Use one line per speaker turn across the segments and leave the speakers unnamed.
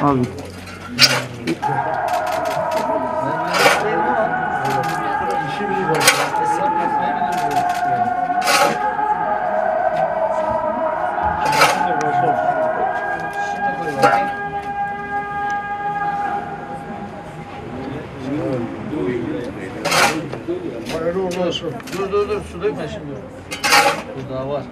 Abi.
Hayırlı uğurlu olsun.
Dur su dökme şimdi. Dur daha var.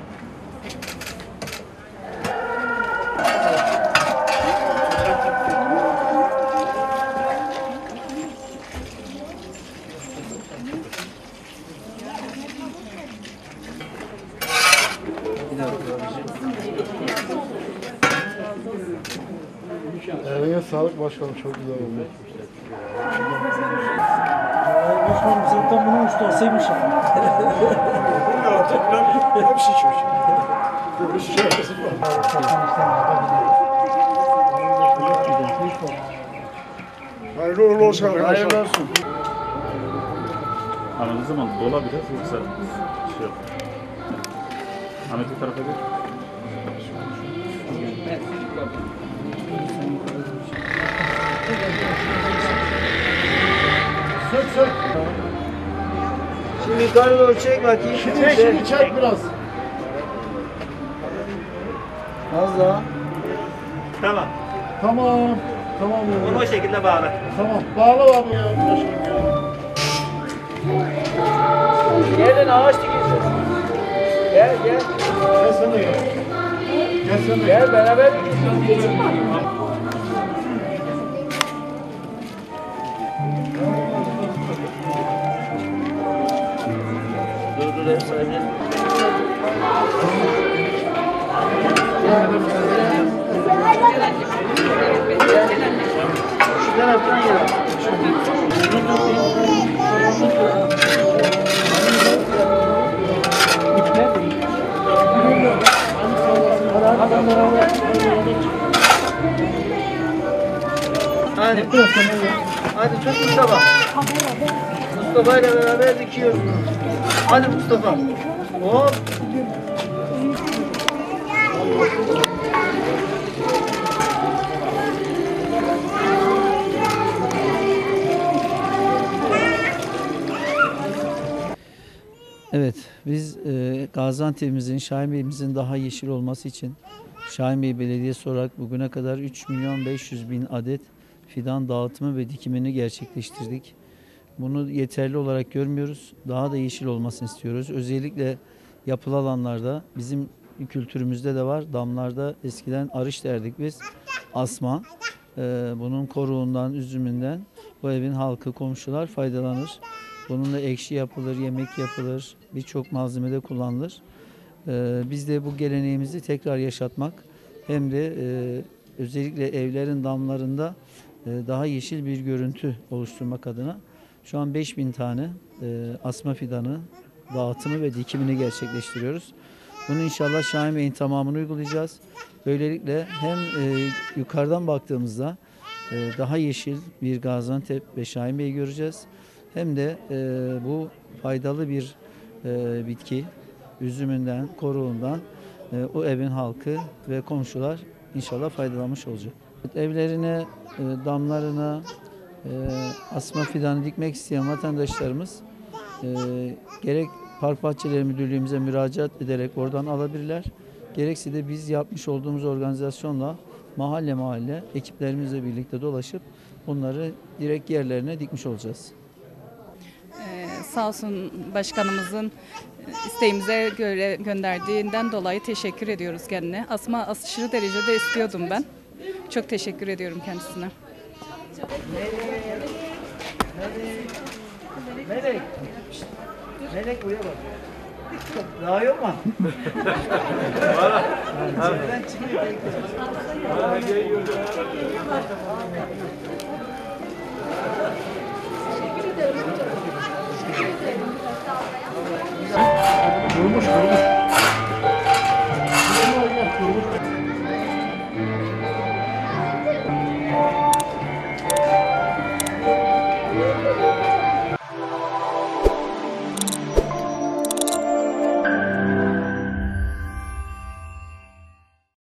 Eline sağlık başkanım, çok güzel olmuş.
Başkanım zaten bunun ustasıymış.
Hepsi çocuk. Bir şey hayırlı uğurlu olsun arkadaşlar.
Hayırlı olsun.
Ama ne zaman dola biraz yoksa şey yok. Ahmet bir tarafa gel.
Sök.
Şimdi yukarı doğru çek bakayım.
Şimdi çek biraz.
Az daha.
Tamam.
Tamam. Tamam
Bunu
ya.
o şekilde bağla.
Tamam. Bağla abi ya.
Gelin ağaç dikeceğiz. Gel.
Gel sen de gel. Gel sen de gel.
Gel beraber dikeceğiz. Dur hep sadece. Şu taraftan gel. Hadi. Hadi tut Mustafa. Mustafa ile beraber dikiyoruz. Hadi Mustafa. Hop. Evet, biz Gaziantep'imizin, Şahin Bey'imizin daha yeşil olması için Şahin Bey Belediyesi olarak bugüne kadar 3.500.000 adet fidan dağıtımı ve dikimini gerçekleştirdik. Bunu yeterli olarak görmüyoruz. Daha da yeşil olmasını istiyoruz. Özellikle yapılı alanlarda bizim kültürümüzde de var. Damlarda eskiden arış derdik biz. Asma. Bunun koruğundan, üzümünden bu evin halkı, komşular faydalanır. Bununla ekşi yapılır, yemek yapılır, birçok malzemede kullanılır. Biz de bu geleneğimizi tekrar yaşatmak hem de özellikle evlerin damlarında daha yeşil bir görüntü oluşturmak adına şu an 5.000 tane asma fidanı dağıtımı ve dikimini gerçekleştiriyoruz. Bunu inşallah Şahin Bey'in tamamını uygulayacağız. Böylelikle hem yukarıdan baktığımızda daha yeşil bir Gaziantep ve Şahin Bey'i göreceğiz. Hem de bu faydalı bir bitki, üzümünden, koruğundan o evin halkı ve komşular inşallah faydalanmış olacak. Evlerine, damlarına asma fidanı dikmek isteyen vatandaşlarımız gerek Park Bahçeleri Müdürlüğümüze müracaat ederek oradan alabilirler. Gerekse de biz yapmış olduğumuz organizasyonla mahalle mahalle ekiplerimizle birlikte dolaşıp bunları direkt yerlerine dikmiş olacağız.
Sağ olsun başkanımızın isteğimize göre gönderdiğinden dolayı teşekkür ediyoruz kendine. Asma aşırı derecede istiyordum ben. Çok teşekkür ediyorum kendisine.
Melek buraya bak. Daha yok mu? Nereden çıkıyor?
Kurumuş.